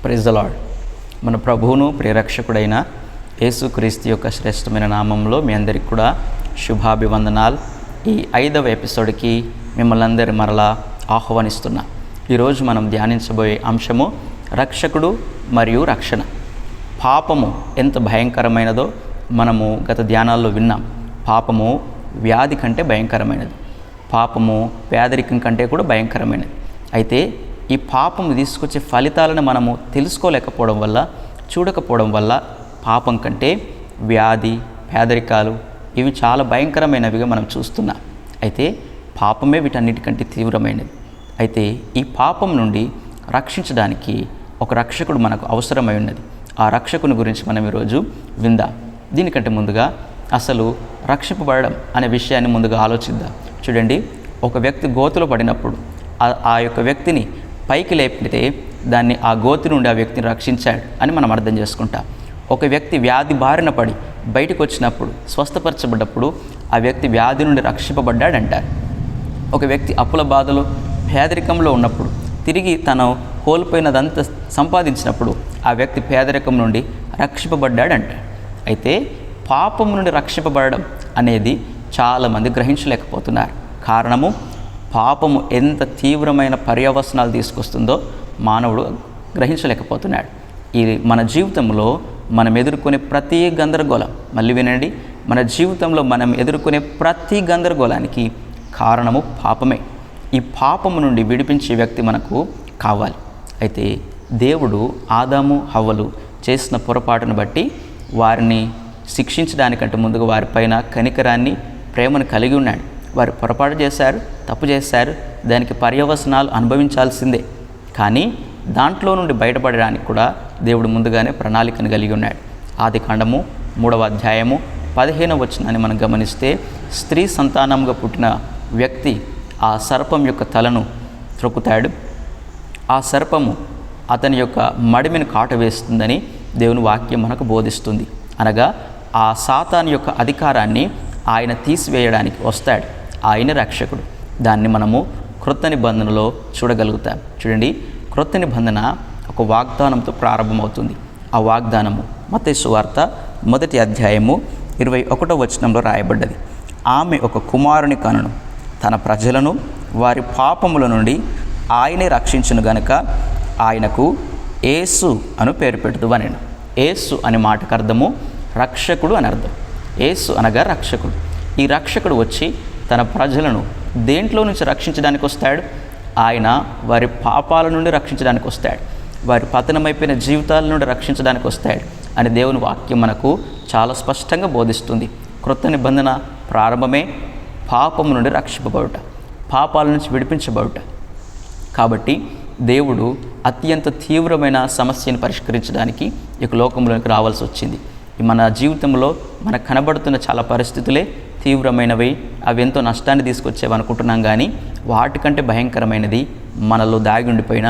Praise the lord. మన ప్రభువును ప్రియరక్షకుడైన యేసుక్రీస్తు యొక్క శ్రేష్టమైన నామంలో మీ అందరికీ కూడా శుభాభివందనాలు. ఈ 5వ ఎపిసోడ్కి మిమ్మల్ని అందరి మరలా ఆహ్వానిస్తున్నా. ఈరోజు మనం ధ్యానించబోయే అంశము రక్షకుడు మరియు రక్షణ. పాపము ఎంత భయంకరమైనదో మనము గత ధ్యానాల్లో విన్నాం. పాపము వ్యాధి కంటే భయంకరమైనది, పాపము పేదరికం కంటే కూడా భయంకరమైనది. అయితే ఈ పాపము తీసుకొచ్చే ఫలితాలను మనము తెలుసుకోలేకపోవడం వల్ల, చూడకపోవడం వల్ల పాపం కంటే వ్యాధి, పేదరికాలు ఇవి చాలా భయంకరమైనవిగా మనం చూస్తున్నాం. అయితే పాపమే వీటన్నిటికంటే తీవ్రమైనది. అయితే ఈ పాపం నుండి రక్షించడానికి ఒక రక్షకుడు మనకు అవసరమై ఉన్నది. ఆ రక్షకుని గురించి మనం ఈరోజు విందాం. దీనికంటే ముందుగా అసలు రక్షింపబడడం అనే విషయాన్ని ముందుగా ఆలోచిద్దాం. చూడండి, ఒక వ్యక్తి గోతులో పడినప్పుడు ఆ యొక్క వ్యక్తిని పైకి లేపితే దాన్ని ఆ గోతి నుండి ఆ వ్యక్తిని రక్షించాడు అని మనం అర్థం చేసుకుంటాం. ఒక వ్యక్తి వ్యాధి బారిన పడి బయటకు వచ్చినప్పుడు, స్వస్థపరచబడ్డప్పుడు ఆ వ్యక్తి వ్యాధి నుండి రక్షింపబడ్డాడంటారు. ఒక వ్యక్తి అప్పుల బాధలో, పేదరికంలో ఉన్నప్పుడు, తిరిగి తను కోల్పోయినదంతా సంపాదించినప్పుడు ఆ వ్యక్తి పేదరికం నుండి రక్షింపబడ్డాడంటారు. అయితే పాపం నుండి రక్షింపబడడం అనేది చాలామంది గ్రహించలేకపోతున్నారు. కారణము, పాపము ఎంత తీవ్రమైన పర్యవసనాలు తీసుకొస్తుందో మానవుడు గ్రహించలేకపోతున్నాడు. ఇది మన జీవితంలో మనం ఎదుర్కొనే ప్రతి గందరగోళం, మళ్ళీ వినండి, మన జీవితంలో మనం ఎదుర్కొనే ప్రతి గందరగోళానికి కారణము పాపమే. ఈ పాపము నుండి విడిపించే వ్యక్తి మనకు కావాలి. అయితే దేవుడు ఆదాము హవ్వలు చేసిన పొరపాటును బట్టి వారిని శిక్షించడానికంటే ముందుగా వారిపైన కనికరాన్ని, ప్రేమను కలిగి ఉన్నాడు. వారు పొరపాటు చేశారు, తప్పు చేశారు, దానికి పర్యవసనాలు అనుభవించాల్సిందే. కానీ దాంట్లో నుండి బయటపడడానికి కూడా దేవుడు ముందుగానే ప్రణాళికను కలిగి ఉన్నాడు. ఆదికాండము 3వ అధ్యాయము 15వ వచనాన్ని మనం గమనిస్తే, స్త్రీ సంతానంగా పుట్టిన వ్యక్తి ఆ సర్పం యొక్క తలను త్రొక్కుతాడు. ఆ సర్పము అతని యొక్క మడిమిని కాటవేస్తుందని దేవుని వాక్యం మనకు బోధిస్తుంది. అనగా ఆ సాతాను యొక్క అధికారాన్ని ఆయన తీసివేయడానికి వస్తాడు. ఆయన రక్షకుడు. దాన్ని మనము క్రొత్త నిబంధనలో చూడగలుగుతాం. చూడండి, క్రొత్త నిబంధన ఒక వాగ్దానంతో ప్రారంభమవుతుంది. ఆ వాగ్దానము మత్తయి సువార్త 1వ అధ్యాయము 21వ వచనంలో రాయబడ్డది. ఆమె ఒక కుమారుని కనును, తన ప్రజలను వారి పాపముల నుండి ఆయనే రక్షించును గనుక ఆయనకు యేసు అను పేరు పెట్టుదువనెను. యేసు అనే మాటకు అర్థము రక్షకుడు అని అర్థం. యేసు అనగా రక్షకుడు. ఈ రక్షకుడు వచ్చి తన ప్రజలను దేంట్లో నుంచి రక్షించడానికి వస్తాడు? ఆయన వారి పాపాల నుండి రక్షించడానికి వస్తాడు. వారి పతనమైపోయిన జీవితాల నుండి రక్షించడానికి వస్తాడు అని దేవుని వాక్యం మనకు చాలా స్పష్టంగా బోధిస్తుంది. క్రొత్త నిబంధన ప్రారంభమే పాపము నుండి రక్షింపబడుట, పాపాల నుంచి విడిపించబడుట. కాబట్టి దేవుడు అత్యంత తీవ్రమైన సమస్యను పరిష్కరించడానికి ఈ లోకంలోకి రావాల్సి వచ్చింది. మన జీవితంలో మనకు కనబడుతున్న చాలా పరిస్థితులే తీవ్రమైనవి, అవి ఎంతో నష్టాన్ని తీసుకొచ్చేవి అనుకుంటున్నాం. కానీ వాటికంటే భయంకరమైనది మనలో దాగి ఉండిపోయిన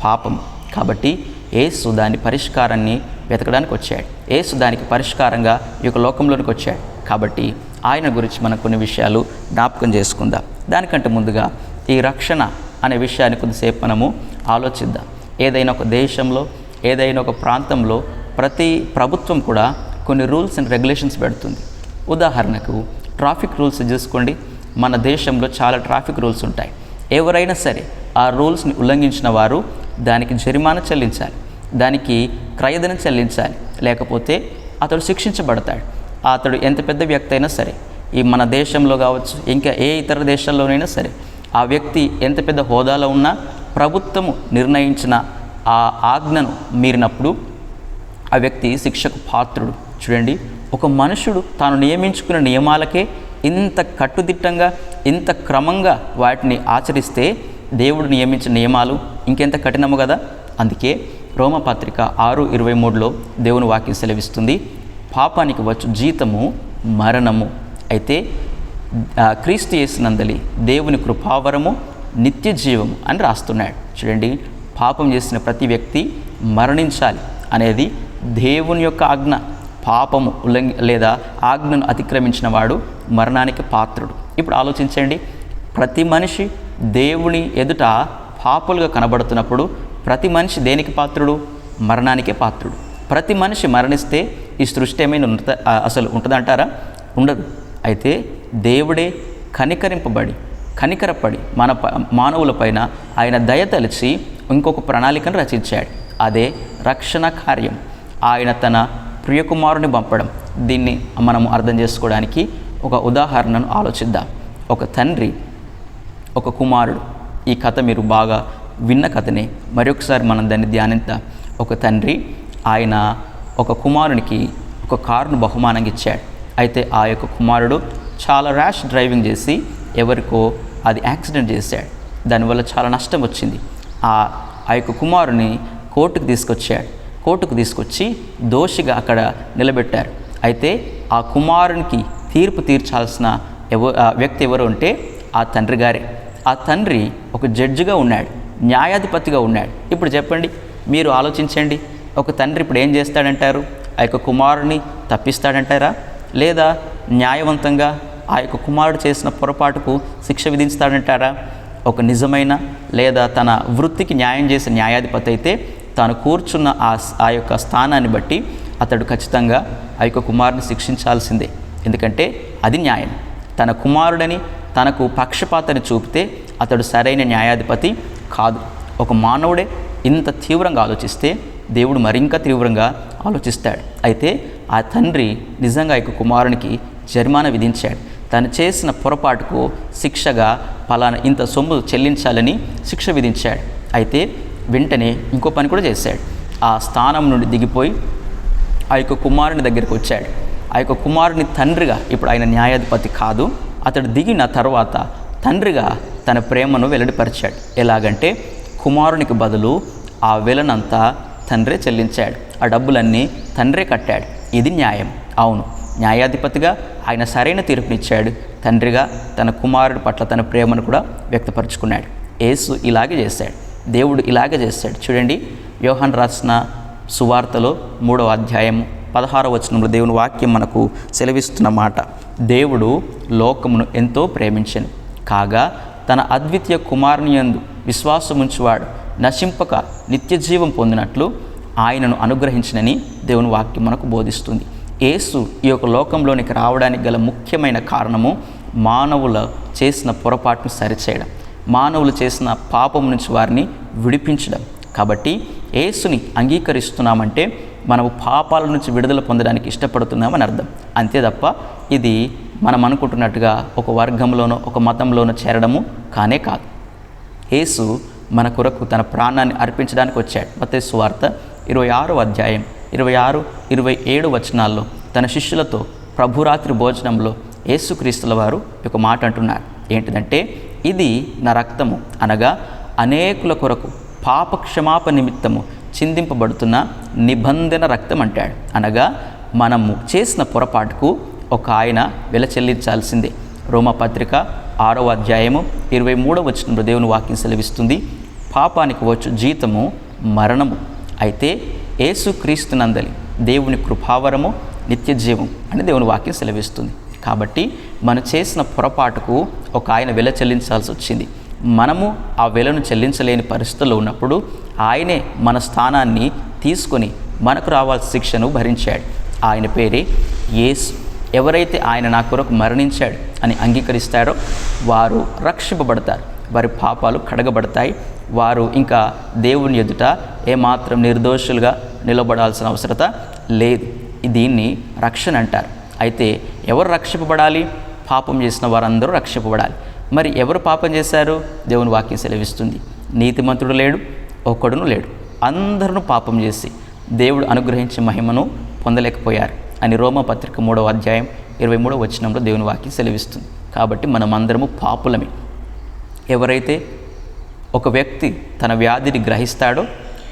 పాపం. కాబట్టి యేసు దాని పరిష్కారాన్ని వెతకడానికి వచ్చాడు. యేసు దానికి పరిష్కారంగా ఈ లోకంలోనికి వచ్చాడు. కాబట్టి ఆయన గురించి మనం కొన్ని విషయాలు జ్ఞాపకం చేసుకుందాం. దానికంటే ముందుగా ఈ రక్షణ అనే విషయాన్ని కొద్దిసేపు మనము ఆలోచిద్దాం. ఏదైనా ఒక దేశంలో, ఏదైనా ఒక ప్రాంతంలో ప్రతి ప్రభుత్వం కూడా కొన్ని రూల్స్ అండ్ రెగ్యులేషన్స్ పెడుతుంది. ఉదాహరణకు ట్రాఫిక్ రూల్స్ చూసుకోండి. మన దేశంలో చాలా ట్రాఫిక్ రూల్స్ ఉంటాయి. ఎవరైనా సరే ఆ రూల్స్ని ఉల్లంఘించిన వారు దానికి జరిమానా చెల్లించాలి, దానికి క్రయధనం చెల్లించాలి, లేకపోతే అతడు శిక్షించబడతాడు. అతడు ఎంత పెద్ద వ్యక్తి అయినా సరే, ఈ మన దేశంలో కావచ్చు, ఇంకా ఏ ఇతర దేశాల్లోనైనా సరే, ఆ వ్యక్తి ఎంత పెద్ద హోదాలో ఉన్నా ప్రభుత్వము నిర్ణయించిన ఆ ఆజ్ఞను మీరినప్పుడు ఆ వ్యక్తి శిక్షకు పాత్రుడు. చూడండి, ఒక మనుషుడు తాను నియమించుకున్న నియమాలకే ఇంత కట్టుదిట్టంగా, ఇంత క్రమంగా వాటిని ఆచరిస్తే దేవుడు నియమించిన నియమాలు ఇంకెంత కఠినము కదా. అందుకే రోమపత్రిక 6:23లో దేవుని వాక్యం సెలవిస్తుంది, పాపానికి వచ్చు జీతము మరణము, అయితే క్రీస్తు యేసునందలి దేవుని కృపావరము నిత్య జీవము అని రాస్తున్నాడు. చూడండి, పాపం చేసిన ప్రతి వ్యక్తి మరణించాలి అనేది దేవుని యొక్క ఆజ్ఞ. పాపము లేదా ఆజ్ఞను అతిక్రమించిన వాడు మరణానికి పాత్రుడు. ఇప్పుడు ఆలోచించండి, ప్రతి మనిషి దేవుని ఎదుట పాపులుగా కనబడుతున్నప్పుడు ప్రతి మనిషి దేనికి పాత్రుడు? మరణానికే పాత్రుడు. ప్రతి మనిషి మరణిస్తే ఈ సృష్టి ఏమైనా అసలు ఉంటుందంటారా? ఉండదు. అయితే దేవుడే కనికరపడి మానవుల పైన ఆయన దయ తలిచి ఇంకొక ప్రణాళికను రచించాడు. అదే రక్షణ కార్యం. ఆయన తన ప్రియకుమారుని పంపడం. దీన్ని మనము అర్థం చేసుకోవడానికి ఒక ఉదాహరణను ఆలోచిద్దాం. ఒక తండ్రి, ఒక కుమారుడు. ఈ కథ మీరు బాగా విన్న కథనే. మరొకసారి మనం దాన్ని ధ్యానిద్దాం. ఒక తండ్రి ఆయన ఒక కుమారునికి ఒక కారును బహుమానంగా ఇచ్చాడు. అయితే ఆ యొక్క కుమారుడు చాలా ర్యాష్ డ్రైవింగ్ చేసి ఎవరికో అది యాక్సిడెంట్ చేశాడు. దానివల్ల చాలా నష్టం వచ్చింది. ఆ యొక్క కుమారుని కోర్టుకు తీసుకొచ్చి దోషిగా అక్కడ నిలబెట్టారు. అయితే ఆ కుమారునికి తీర్పు తీర్చాల్సిన వ్యక్తి ఎవరు అంటే ఆ తండ్రి గారే. ఆ తండ్రి ఒక జడ్జిగా ఉన్నాడు, న్యాయాధిపతిగా ఉన్నాడు. ఇప్పుడు చెప్పండి, మీరు ఆలోచించండి. ఒక తండ్రి ఇప్పుడు ఏం చేస్తాడంటారు? ఆ యొక్క కుమారుని తప్పిస్తాడంటారా? లేదా న్యాయవంతంగా ఆ యొక్క కుమారుడు చేసిన పొరపాటుకు శిక్ష విధిస్తాడంటారా? ఒక నిజమైన లేదా తన వృత్తికి న్యాయం చేసే న్యాయాధిపతి అయితే తాను కూర్చున్న ఆ యొక్క స్థానాన్ని బట్టి అతడు ఖచ్చితంగా ఆ యొక్క కుమారుని శిక్షించాల్సిందే. ఎందుకంటే అది న్యాయం. తన కుమారుడని తనకు పక్షపాతాన్ని చూపితే అతడు సరైన న్యాయాధిపతి కాదు. ఒక మానవుడే ఇంత తీవ్రంగా ఆలోచిస్తే దేవుడు మరింత తీవ్రంగా ఆలోచిస్తాడు. అయితే ఆ తండ్రి నిజంగా ఈ కుమారునికి జరిమానా విధించాడు. తను చేసిన పొరపాటుకు శిక్షగా పలానా ఇంత సొమ్ము చెల్లించాలని శిక్ష విధించాడు. అయితే వెంటనే ఇంకో పని కూడా చేశాడు. ఆ స్థానం నుండి దిగిపోయి ఆ యొక్క కుమారుని దగ్గరికి వచ్చాడు. ఆ యొక్క కుమారుని తండ్రిగా, ఇప్పుడు ఆయన న్యాయాధిపతి కాదు, అతడు దిగిన తర్వాత తండ్రిగా తన ప్రేమను వెల్లడిపరిచాడు. ఎలాగంటే కుమారునికి బదులు ఆ వెలనంతా తండ్రే చెల్లించాడు. ఆ డబ్బులన్నీ తండ్రే కట్టాడు. ఇది న్యాయం. అవును, న్యాయాధిపతిగా ఆయన సరైన తీర్పునిచ్చాడు. తండ్రిగా తన కుమారుడి పట్ల తన ప్రేమను కూడా వ్యక్తపరుచుకున్నాడు. యేసు ఇలాగే చేశాడు. దేవుడు ఇలాగే చేశాడు. చూడండి, యోహాను రాసిన సువార్తలో 3వ అధ్యాయము 16వ వచనంలో దేవుని వాక్యం మనకు సెలవిస్తున్న మాట, దేవుడు లోకమును ఎంతో ప్రేమించెను, కాగా తన అద్వితీయ కుమారుని యందు విశ్వాసముంచువాడు నశింపక నిత్య జీవం పొందినట్లు ఆయనను అనుగ్రహించినని దేవుని వాక్యం మనకు బోధిస్తుంది. యేసు ఈ యొక్క లోకంలోనికి రావడానికి గల ముఖ్యమైన కారణము మానవుల చేసిన పొరపాటును సరిచేయడం, మానవులు చేసిన పాపం నుంచి వారిని విడిపించడం. కాబట్టి యేసుని అంగీకరిస్తున్నామంటే మనము పాపాల నుంచి విడుదల పొందడానికి ఇష్టపడుతున్నామని అర్థం. అంతే తప్ప ఇది మనం అనుకుంటున్నట్టుగా ఒక వర్గంలోనో ఒక మతంలోనో చేరడము కానే కాదు. యేసు మన కొరకు తన ప్రాణాన్ని అర్పించడానికి వచ్చాడు. మత్తయి సువార్త 26వ అధ్యాయం 26, 27 వచనాల్లో తన శిష్యులతో ప్రభురాత్రి భోజనంలో యేసుక్రీస్తుల వారు ఒక మాట అంటున్నారు. ఏంటిదంటే, ఇది నా రక్తము, అనగా అనేకుల కొరకు పాప క్షమాపణ నిమిత్తము చిందింపబడుతున్న నిబంధన రక్తం అంటాడు. అనగా మనము చేసిన పొరపాటుకు ఒక ఆయన వెల చెల్లించాల్సిందే. రోమపత్రిక 6వ అధ్యాయము 23వ వచనంలో దేవుని వాక్యం సెలవిస్తుంది, పాపానికి వచ్చు జీతము మరణము, అయితే యేసుక్రీస్తునందలి దేవుని కృపావరము నిత్య జీవం అని దేవుని వాక్యం సెలవిస్తుంది. కాబట్టి మనం చేసిన పొరపాటుకు ఒక ఆయన వెల చెల్లించాల్సి వచ్చింది. మనము ఆ వెలను చెల్లించలేని పరిస్థితుల్లో ఉన్నప్పుడు ఆయనే మన స్థానాన్ని తీసుకొని మనకు రావాల్సిన శిక్షను భరించాడు. ఆయన పేరే యేసు. ఎవరైతే ఆయన నా కొరకు మరణించాడు అని అంగీకరిస్తారో వారు రక్షింపబడతారు, వారి పాపాలు కడగబడతాయి, వారు ఇంకా దేవుని ఎదుట ఏమాత్రం నిర్దోషులుగా నిలబడాల్సిన అవసరత లేదు. దీన్ని రక్షణ అంటారు. అయితే ఎవరు రక్షింపబడాలి? పాపం చేసిన వారందరూ రక్షింపబడాలి. మరి ఎవరు పాపం చేశారు? దేవుని వాక్యం సెలవిస్తుంది, నీతిమంతుడు లేడు, ఒక్కడును లేడు, అందరూ పాపం చేసి దేవుడు అనుగ్రహించే మహిమను పొందలేకపోయారు అని రోమపత్రిక 3వ అధ్యాయం 23వ వచనంలో దేవుని వాక్యం సెలవిస్తుంది. కాబట్టి మనం అందరము పాపులమే. ఎవరైతే ఒక వ్యక్తి తన వ్యాధిని గ్రహిస్తాడో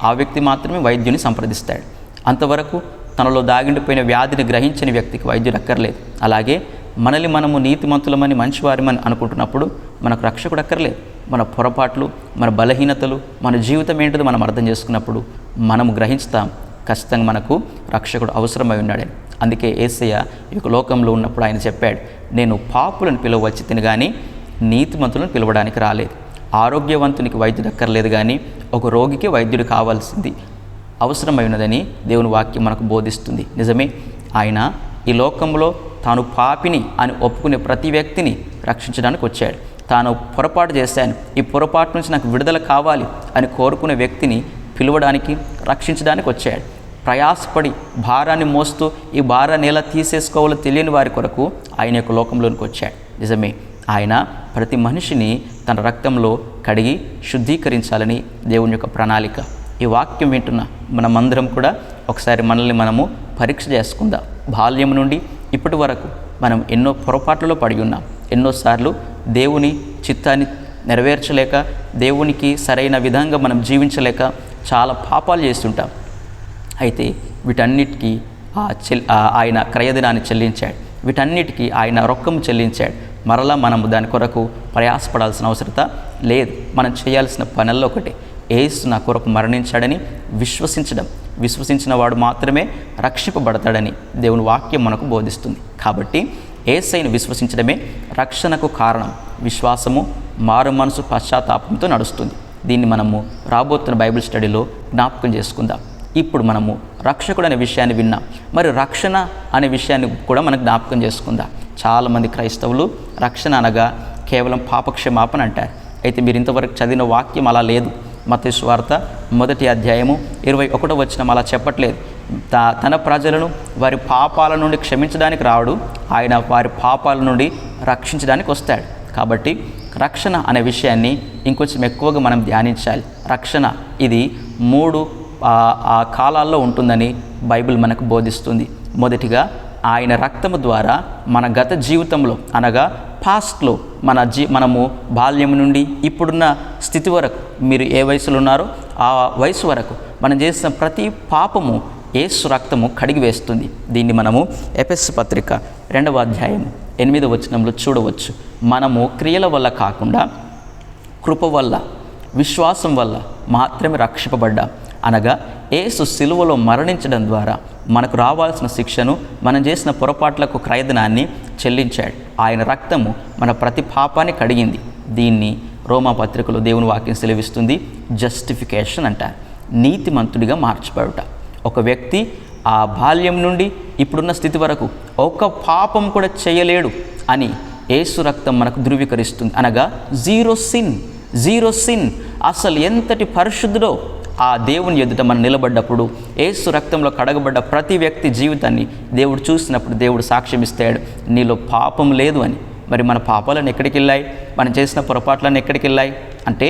ఆ వ్యక్తి మాత్రమే వైద్యుని సంప్రదిస్తాడు. అంతవరకు తనలో దాగిండిపోయిన వ్యాధిని గ్రహించని వ్యక్తికి వైద్యుడు అక్కర్లేదు. అలాగే మనల్ని మనము నీతిమంతులమని మంచివారిమని అనుకుంటున్నప్పుడు మనకు రక్షకుడు అక్కర్లేదు. మన పొరపాట్లు, మన బలహీనతలు, మన జీవితం ఏంటిదో మనం అర్థం చేసుకున్నప్పుడు మనము గ్రహిస్తాం, ఖచ్చితంగా మనకు రక్షకుడు అవసరమై ఉన్నాడని. అందుకే యేసయ్య ఈ యొక్క లోకంలో ఉన్నప్పుడు ఆయన చెప్పాడు, నేను పాపులను పిలవచ్చి తిని కానీ నీతిమంతులను పిలవడానికి రాలేదు. ఆరోగ్యవంతునికి వైద్యుడు అక్కర్లేదు, కానీ ఒక రోగికి వైద్యుడు కావాల్సింది. అవసరమైనదని దేవుని వాక్యం మనకు బోధిస్తుంది. నిజమే, ఆయన ఈ లోకంలో తాను పాపిని అని ఒప్పుకునే ప్రతి వ్యక్తిని రక్షించడానికి వచ్చాడు. తాను పొరపాటు చేశాను, ఈ పొరపాటు నుంచి నాకు విడుదల కావాలి అని కోరుకునే వ్యక్తిని పిలువడానికి, రక్షించడానికి వచ్చాడు. ప్రయాసపడి భారాన్ని మోస్తూ ఈ భారాన్ని ఎలా తీసేసుకోవాలో తెలియని వారి కొరకు ఆయన యొక్క లోకంలోనికి వచ్చాడు. నిజమే, ఆయన ప్రతి మనిషిని తన రక్తంలో కడిగి శుద్ధీకరించాలని దేవుని యొక్క ప్రణాళిక. ఈ వాక్యం వింటున్న మనమందరం కూడా ఒకసారి మనల్ని మనము పరీక్ష చేసుకుందాం. బాల్యం నుండి ఇప్పటి వరకు మనం ఎన్నో పొరపాట్లలో పడి ఉన్నాం. ఎన్నోసార్లు దేవుని చిత్తాన్ని నెరవేర్చలేక, దేవునికి సరైన విధంగా మనం జీవించలేక చాలా పాపాలు చేస్తుంటాం. అయితే వీటన్నిటికీ ఆయన క్రయదినాన్ని చెల్లించాడు. వీటన్నిటికీ ఆయన రొక్కం చెల్లించాడు. మరలా మనము దాని కొరకు ప్రయాసపడాల్సిన అవసరత లేదు. మనం చేయాల్సిన పనుల్లో ఒకటి, యేసు నా కొరకు మరణించాడని విశ్వసించడం. విశ్వసించిన వాడు మాత్రమే రక్షింపబడతాడని దేవుని వాక్యం మనకు బోధిస్తుంది. కాబట్టి యేసయ్యను విశ్వసించడమే రక్షణకు కారణం. విశ్వాసము మారు మనసు పశ్చాత్తాపంతో నడుస్తుంది. దీన్ని మనము రాబోతున్న బైబిల్ స్టడీలో జ్ఞాపకం చేసుకుందాం. ఇప్పుడు మనము రక్షకుడు అనే విషయాన్ని విన్నాం. మరి రక్షణ అనే విషయాన్ని కూడా మనం జ్ఞాపకం చేసుకుందాం. చాలామంది క్రైస్తవులు రక్షణ అనగా కేవలం పాపక్షమాపణ అంటారు. అయితే మీరు ఇంతవరకు చదివిన వాక్యం అలా లేదు. మత్తయి సువార్త 1వ అధ్యాయము 21వ వచనం అలా చెప్పట్లేదు. తన ప్రజలను వారి పాపాల నుండి క్షమించడానికి రావడు, ఆయన వారి పాపాల నుండి రక్షించడానికి వస్తాడు. కాబట్టి రక్షణ అనే విషయాన్ని ఇంకొంచెం ఎక్కువగా మనం ధ్యానించాలి. రక్షణ ఇది 3 కాలాల్లో ఉంటుందని బైబిల్ మనకు బోధిస్తుంది. మొదటిగా ఆయన రక్తము ద్వారా మన గత జీవితంలో అనగా పాస్ట్లో మనము బాల్యం నుండి ఇప్పుడున్న స్థితి వరకు, మీరు ఏ వయసులో ఉన్నారో ఆ వయసు వరకు మనం చేసిన ప్రతి పాపము యేసు రక్తము కడిగివేస్తుంది. దీన్ని మనము ఎఫెసీ పత్రిక 2వ అధ్యాయం 8వ వచనంలో చూడవచ్చు. మనము క్రియల వల్ల కాకుండా కృప వల్ల, విశ్వాసం వల్ల మాత్రమే రక్షింపబడ్డాం. అనగా యేసు సిలువలో మరణించడం ద్వారా మనకు రావాల్సిన శిక్షను, మనం చేసిన పొరపాట్లకు క్రయదినాన్ని చెల్లించాడు. ఆయన రక్తము మన ప్రతి పాపాన్ని కడిగింది. దీన్ని రోమా పత్రికలో దేవుని వాక్యం సెలవిస్తుంది, జస్టిఫికేషన్ అంటారు. నీతిమంతుడిగా మార్చబడుట. ఒక వ్యక్తి ఆ బాల్యం నుండి ఇప్పుడున్న స్థితి వరకు ఒక్క పాపం కూడా చేయలేడు అని యేసు రక్తం మనకు ధృవీకరిస్తుంది. అనగా జీరో సిన్. అసలు ఎంతటి పరిశుద్ధుడో ఆ దేవుని ఎదుట మనం నిలబడ్డప్పుడు, యేసు రక్తంలో కడగబడ్డ ప్రతి వ్యక్తి జీవితాన్ని దేవుడు చూసినప్పుడు దేవుడు సాక్ష్యం ఇస్తాడు, నీలో పాపం లేదు అని. మరి మన పాపాలను ఎక్కడికి వెళ్ళాయి? మనం చేసిన పొరపాట్లను ఎక్కడికి వెళ్ళాయి అంటే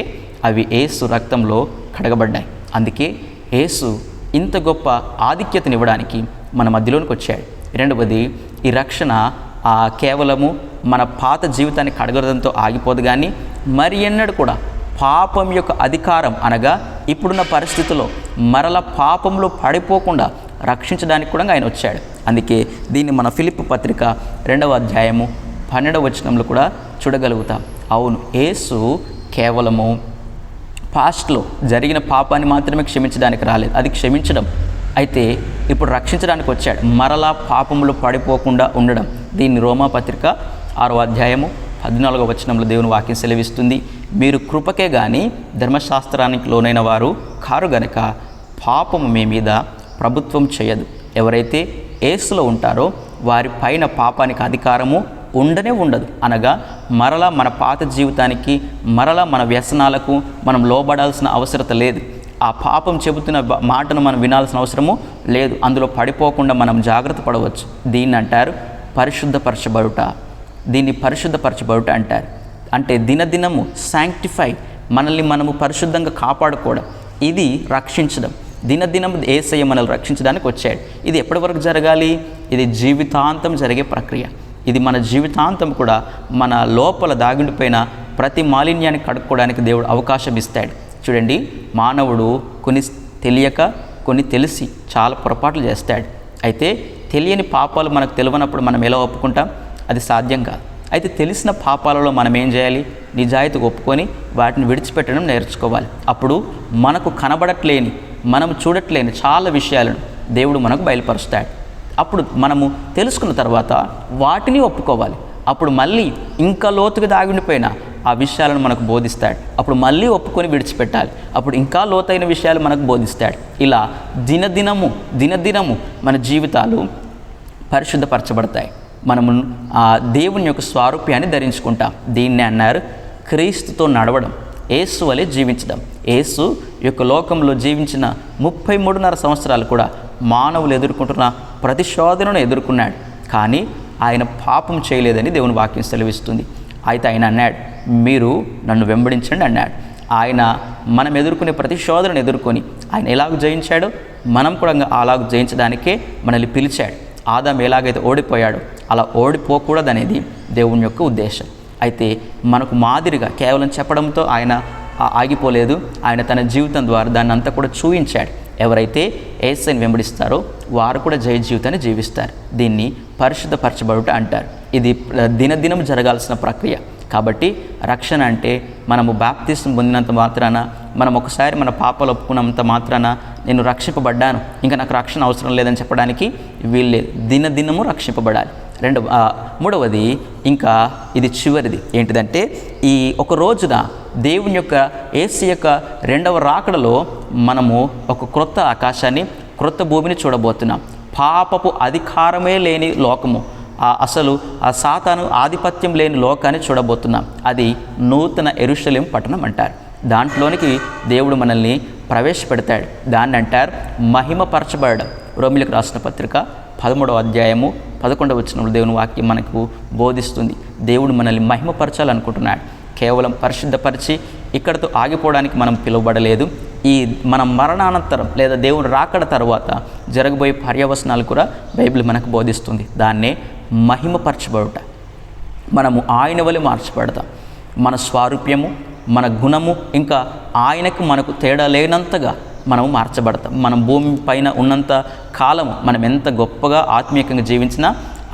అవి యేసు రక్తంలో కడగబడ్డాయి. అందుకే యేసు ఇంత గొప్ప ఆధిక్యతనివ్వడానికి మన మధ్యలోనికి వచ్చాడు. రెండవది, ఈ రక్షణ కేవలము మన పాత జీవితాన్ని కడగడంతో ఆగిపోదు, కానీ మరి ఎన్నడూ కూడా పాపం యొక్క అధికారం అనగా ఇప్పుడున్న పరిస్థితుల్లో మరల పాపంలో పడిపోకుండా రక్షించడానికి కూడా ఆయన వచ్చాడు. అందుకే దీన్ని మన ఫిలిప్పీ పత్రిక 2వ అధ్యాయము 12వ వచనంలో కూడా చూడగలుగుతాం. అవును, యేసు కేవలము పాస్ట్లో జరిగిన పాపాన్ని మాత్రమే క్షమించడానికి రాలేదు, అది క్షమించడం. అయితే ఇప్పుడు రక్షించడానికి వచ్చాడు, మరలా పాపంలో పడిపోకుండా ఉండడం. దీన్ని రోమా పత్రిక 6వ అధ్యాయము 14వ వచనంలో దేవుని వాక్యం సెలవిస్తుంది, మీరు కృపకే గాని ధర్మశాస్త్రానికి లోనైన వారు కారు గనక పాపము మీ మీద ప్రభుత్వం చేయదు. ఎవరైతే యేసులో ఉంటారో వారి పైన పాపానికి అధికారము ఉండనే ఉండదు. అనగా మరలా మన పాత జీవితానికి, మరలా మన వ్యసనాలకు మనం లోబడాల్సిన అవసరత లేదు. ఆ పాపం చెబుతున్న మాటను మనం వినాల్సిన అవసరము లేదు. అందులో పడిపోకుండా మనం జాగ్రత్త పడవచ్చు. దీన్ని అంటారు పరిశుద్ధపరచబడుట. దీన్ని పరిశుద్ధపరచబడుట అంటారు. అంటే దినదినము శాంక్టిఫై, మనల్ని మనము పరిశుద్ధంగా కాపాడుకోవడం, ఇది రక్షించడం. దినదినం యేసయ్య మనల్ని రక్షించడానికి వచ్చాడు. ఇది ఎప్పటి వరకు జరగాలి? ఇది జీవితాంతం జరిగే ప్రక్రియ. ఇది మన జీవితాంతం కూడా మన లోపల దాగుండిపోయిన ప్రతి మాలిన్యాన్ని కడుక్కోవడానికి దేవుడు అవకాశం ఇస్తాడు. చూడండి, మానవుడు కొన్ని తెలియక, కొన్ని తెలిసి చాలా పొరపాట్లు చేస్తాడు. అయితే తెలియని పాపాలు మనకు తెలియనప్పుడు మనం ఎలా ఒప్పుకుంటాం? అది సాధ్యం కాదు. అయితే తెలిసిన పాపాలలో మనం ఏం చేయాలి? నిజాయితీగా ఒప్పుకొని వాటిని విడిచిపెట్టడం నేర్చుకోవాలి. అప్పుడు మనకు కనబడట్లేని, మనం చూడట్లేని చాలా విషయాలను దేవుడు మనకు బయలుపరుస్తాడు. అప్పుడు మనము తెలుసుకున్న తర్వాత వాటిని ఒప్పుకోవాలి. అప్పుడు మళ్ళీ ఇంకా లోతుగా దాగుండిపోయిన ఆ విషయాలను మనకు బోధిస్తాడు. అప్పుడు మళ్ళీ ఒప్పుకొని విడిచిపెట్టాలి. అప్పుడు ఇంకా లోతైన విషయాలు మనకు బోధిస్తాడు. ఇలా దినదినము మన జీవితాలు పరిశుద్ధపరచబడతాయి. మనము ఆ దేవుని యొక్క స్వారూప్యాన్ని ధరించుకుంటాం. దీన్నే అన్నారు క్రీస్తుతో నడవడం, యేసు వలె జీవించడం. యేసు యొక్క లోకంలో జీవించిన 33.5 సంవత్సరాలు కూడా మానవులు ఎదుర్కొంటున్న ప్రతిశోధనను ఎదుర్కొన్నాడు. కానీ ఆయన పాపం చేయలేదని దేవుని వాక్యం సెలవిస్తుంది. అయితే ఆయన అన్నాడు, మీరు నన్ను వెంబడించండి అన్నాడు. ఆయన మనం ఎదుర్కొనే ప్రతిశోధనను ఎదుర్కొని ఆయన ఎలాగ జయించాడో మనం కూడా అలాగ జయించడానికే మనల్ని పిలిచాడు. ఆదాము ఎలాగైతే ఓడిపోయాడో అలా ఓడిపోకూడదనేది దేవుని యొక్క ఉద్దేశం. అయితే మనకు మాదిరిగా కేవలం చెప్పడంతో ఆయన ఆగిపోలేదు. ఆయన తన జీవితం ద్వారా దాన్ని అంతా కూడా చూయించాడు. ఎవరైతే యేసుని వెంబడిస్తారో వారు కూడా జయ జీవితాన్ని జీవిస్తారు. దీన్ని పరిశుద్ధపరచబడుట అంటారు. ఇది దినదినం జరగాల్సిన ప్రక్రియ. కాబట్టి రక్షణ అంటే మనము బాప్తిస్మం పొందినంత మాత్రాన, మనం ఒకసారి మన పాపాలు ఒప్పుకున్నంత మాత్రాన నేను రక్షింపబడ్డాను, ఇంకా నాకు రక్షణ అవసరం లేదని చెప్పడానికి వీల్లేదు. దినదినము రక్షింపబడాలి. మూడవది, ఇంకా ఇది చివరిది ఏంటిదంటే, ఈ ఒక రోజున దేవుని యొక్క యేసు యొక్క రెండవ రాకడలో మనము ఒక క్రొత్త ఆకాశాన్ని, క్రొత్త భూమిని చూడబోతున్నాం. పాపపు అధికారమే లేని లోకము, అసలు ఆ సాతాను ఆధిపత్యం లేని లోకాన్ని చూడబోతున్నాం. అది నూతన యెరూషలేము పట్టణం అంటారు. దాంట్లోనికి దేవుడు మనల్ని ప్రవేశపెడతాడు. దాన్ని అంటారు మహిమపరచబడడం. రోమీయులకు రాసిన పత్రిక 13వ అధ్యాయము 11వ వచనంలో దేవుని వాక్యం మనకు బోధిస్తుంది. దేవుడు మనల్ని మహిమపరచాలనుకుంటున్నాడు. కేవలం పరిశుద్ధపరిచి ఇక్కడతో ఆగిపోవడానికి మనం పిలువబడలేదు. ఈ మన మరణానంతరం లేదా దేవుని రాకడ తర్వాత జరగబోయే పర్యవసనాలు కూడా బైబిల్ మనకు బోధిస్తుంది. దాన్నే మహిమపరచబడుట. మనము ఆయన వలె మార్చబడతాం. మన స్వారూప్యము, మన గుణము, ఇంకా ఆయనకు మనకు తేడా లేనంతగా మనము మార్చబడతాం. మనం భూమి పైన ఉన్నంత కాలము మనం ఎంత గొప్పగా ఆత్మీయంగా జీవించినా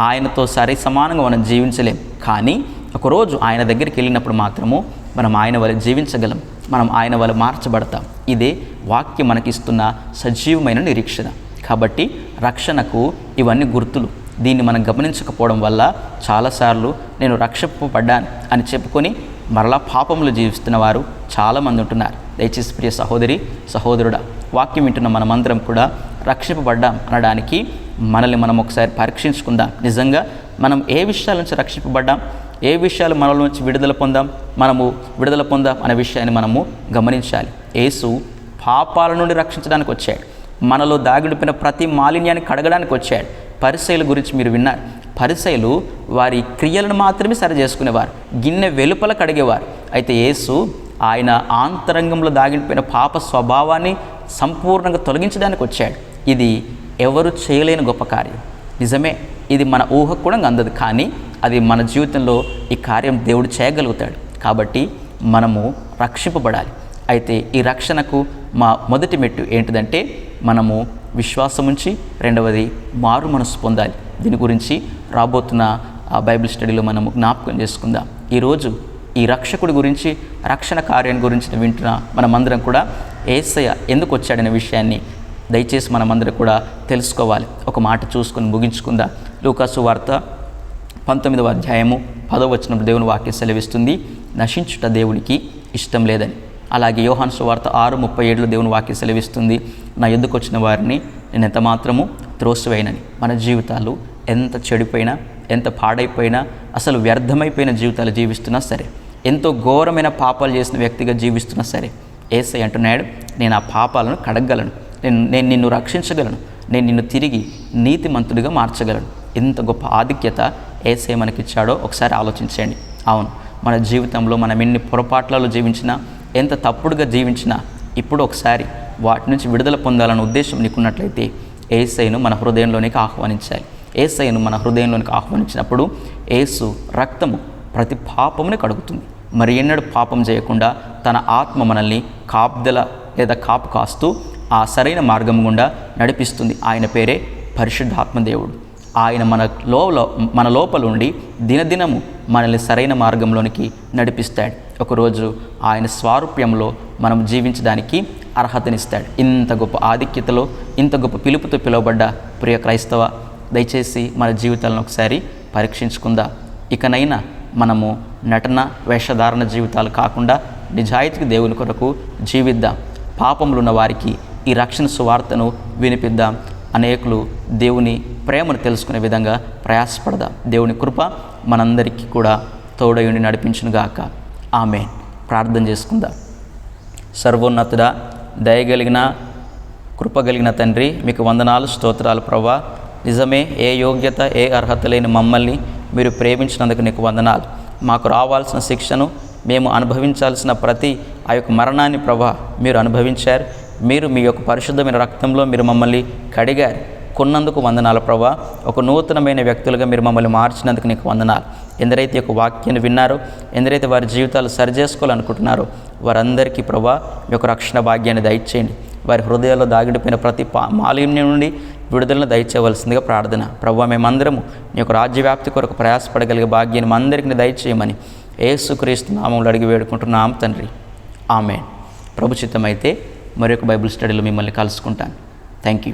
ఆయనతో సమానంగా మనం జీవించలేం. కానీ ఒకరోజు ఆయన దగ్గరికి వెళ్ళినప్పుడు మాత్రము మనం ఆయన వలె జీవించగలం. మనం ఆయన వలె మార్చబడతాం. ఇదే వాక్యం మనకిస్తున్న సజీవమైన నిరీక్షణ. కాబట్టి రక్షణకు ఇవన్నీ గుర్తులు. దీన్ని మనం గమనించకపోవడం వల్ల చాలాసార్లు నేను రక్షింపబడ్డాను అని చెప్పుకొని మరలా పాపంలో జీవిస్తున్న వారు చాలామంది ఉంటున్నారు. దయచేసి ప్రియ సహోదరి, సహోదరుడా, వాక్యం వింటున్న మనమందరం కూడా రక్షింపబడ్డాం అనడానికి మనల్ని మనం ఒకసారి పరీక్షించుకుందాం. నిజంగా మనం ఏ విషయాల నుంచి రక్షింపబడ్డాం, ఏ విషయాలు మనలో నుంచి మనము విడుదల పొందాం అనే విషయాన్ని మనము గమనించాలి. యేసు పాపాల నుండి రక్షించడానికి వచ్చాడు. మనలో దాగిడిపోయిన ప్రతి మాలిన్యాన్ని కడగడానికి వచ్చాడు. పరిసయ్యుల గురించి మీరు విన్నారు. పరిసయ్యులు వారి క్రియలను మాత్రమే సరి చేసుకునేవారు, గిన్నె వెలుపల కడిగేవారు. అయితే యేసు ఆయన ఆంతరంగంలో దాగిడిపోయిన పాప స్వభావాన్ని సంపూర్ణంగా తొలగించడానికి వచ్చాడు. ఇది ఎవరు చేయలేని గొప్ప కార్యం. నిజమే, ఇది మన ఊహకు కూడా అందదు. కానీ అది మన జీవితంలో ఈ కార్యం దేవుడు చేయగలుగుతాడు. కాబట్టి మనము రక్షింపబడాలి. అయితే ఈ రక్షణకు మా మొదటి మెట్టు ఏంటిదంటే, మనము విశ్వాసం ఉంచి, రెండవది మారు మనసు పొందాలి. దీని గురించి రాబోతున్న బైబిల్ స్టడీలో మనము జ్ఞాపకం చేసుకుందాం. ఈరోజు ఈ రక్షకుడి గురించి, రక్షణ కార్యం గురించి వింటున్న మనమందరం కూడా యేసయ్య ఎందుకు వచ్చాడనే విషయాన్ని దయచేసి మనమందరం కూడా తెలుసుకోవాలి. ఒక మాట చూసుకొని ముగించుకుందాం. లూకాసు వార్త 19వ అధ్యాయము 10వ వచనం దేవుని వాక్యం సెలవిస్తుంది, నశించుట దేవునికి ఇష్టం లేదని. అలాగే యోహాను సువార్త 6:37 దేవుని వాక్యం సెలవిస్తుంది, నా ఎద్దుకు వచ్చిన వారిని నేను ఎంత మాత్రము త్రోసివేయనని. మన జీవితాలు ఎంత చెడిపోయినా, ఎంత పాడైపోయినా, అసలు వ్యర్థమైపోయిన జీవితాలు జీవిస్తున్నా సరే, ఎంతో ఘోరమైన పాపాలు చేసిన వ్యక్తిగా జీవిస్తున్నా సరే, యేసయ్య అంటున్నాడు, నేను ఆ పాపాలను కడగలను, నేను నిన్ను రక్షించగలను, నేను నిన్ను తిరిగి నీతిమంతుడిగా మార్చగలను. ఎంత గొప్ప ఆధిక్యత యేసయ్య మనకిచ్చాడో ఒకసారి ఆలోచించండి. అవును, మన జీవితంలో మనం ఎన్ని పొరపాట్లలో జీవించినా, ఎంత తప్పుడుగా జీవించినా, ఇప్పుడు ఒకసారి వాటి నుంచి విడుదల పొందాలన్న ఉద్దేశం నీకున్నట్లయితే యేసయ్యను మన హృదయంలోనికి ఆహ్వానించాలి. యేసయ్యను మన హృదయంలోనికి ఆహ్వానించినప్పుడు యేసు రక్తము ప్రతి పాపముని కడుగుతుంది. మరి ఎన్నడూ పాపం చేయకుండా తన ఆత్మ మనల్ని కాపుదల లేదా కాపు కాస్తూ ఆ సరైన మార్గం గుండా నడిపిస్తుంది. ఆయన పేరే పరిశుద్ధాత్మ దేవుడు. ఆయన మన లోపల ఉండి దినదినము మనల్ని సరైన మార్గంలోనికి నడిపిస్తాడు. ఒకరోజు ఆయన స్వారూప్యంలో మనం జీవించడానికి అర్హతనిస్తాడు. ఇంత గొప్ప ఆధిక్యతలో, ఇంత గొప్ప పిలుపుతో పిలువబడ్డ ప్రియ క్రైస్తవ, దయచేసి మన జీవితాలను ఒకసారి పరీక్షించుకుందాం. ఇకనైనా మనము నటన వేషధారణ జీవితాలు కాకుండా నిజాయితీకి దేవుని కొరకు జీవిద్దాం. పాపములు ఉన్న వారికి ఈ రక్షణ సువార్తను వినిపిద్దాం. అనేకులు దేవుని ప్రేమను తెలుసుకునే విధంగా ప్రయాసపడదాం. దేవుని కృప మనందరికీ కూడా తోడయుండి నడిపించునుగాక. ఆమేన్. ప్రార్థన చేసుకుందాం. సర్వోన్నతుడా, దయగలిగిన కృపగలిగిన తండ్రి, మీకు వందనాలు, స్తోత్రాలు ప్రభువా. నిజమే, ఏ యోగ్యత ఏ అర్హత లేని మమ్మల్ని మీరు ప్రేమించినందుకు నీకు వందనాలు. మాకు రావాల్సిన శిక్షను, మేము అనుభవించాల్సిన ప్రతి ఆ యొక్క మరణాన్ని ప్రభువా మీరు అనుభవించారు. మీరు మీ యొక్క పరిశుద్ధమైన రక్తంలో మీరు మమ్మల్ని కడిగారు. కొన్నందుకు వందనాలు ప్రభువా. ఒక నూతనమైన వ్యక్తులుగా మీరు మమ్మల్ని మార్చినందుకు నీకు వందనాలు. ఎందరైతే యొక్క వాక్యాన్ని విన్నారో, ఎందరైతే వారి జీవితాలు సరిచేసుకోవాలనుకుంటున్నారో వారందరికీ ప్రభువా మీ యొక్క రక్షణ భాగ్యాన్ని దయచేయండి. వారి హృదయాల్లో దాగిడిపోయిన ప్రతి మాలిన్యం నుండి విడుదలను దయచేయవలసిందిగా ప్రార్థన. ప్రభువా, మేమందరము నీ యొక్క రాజ్యవ్యాప్తి కొరకు ప్రయాసపడగలిగే భాగ్యాన్ని అందరికీ దయచేయమని యేసుక్రీస్తు నామములో అడిగి వేడుకుంటున్నాం తండ్రి. ఆమేన్. ప్రభు చిత్తమైతే మరొక బైబిల్ స్టడీలో మిమ్మల్ని కలుసుకుంటాను. Thank you.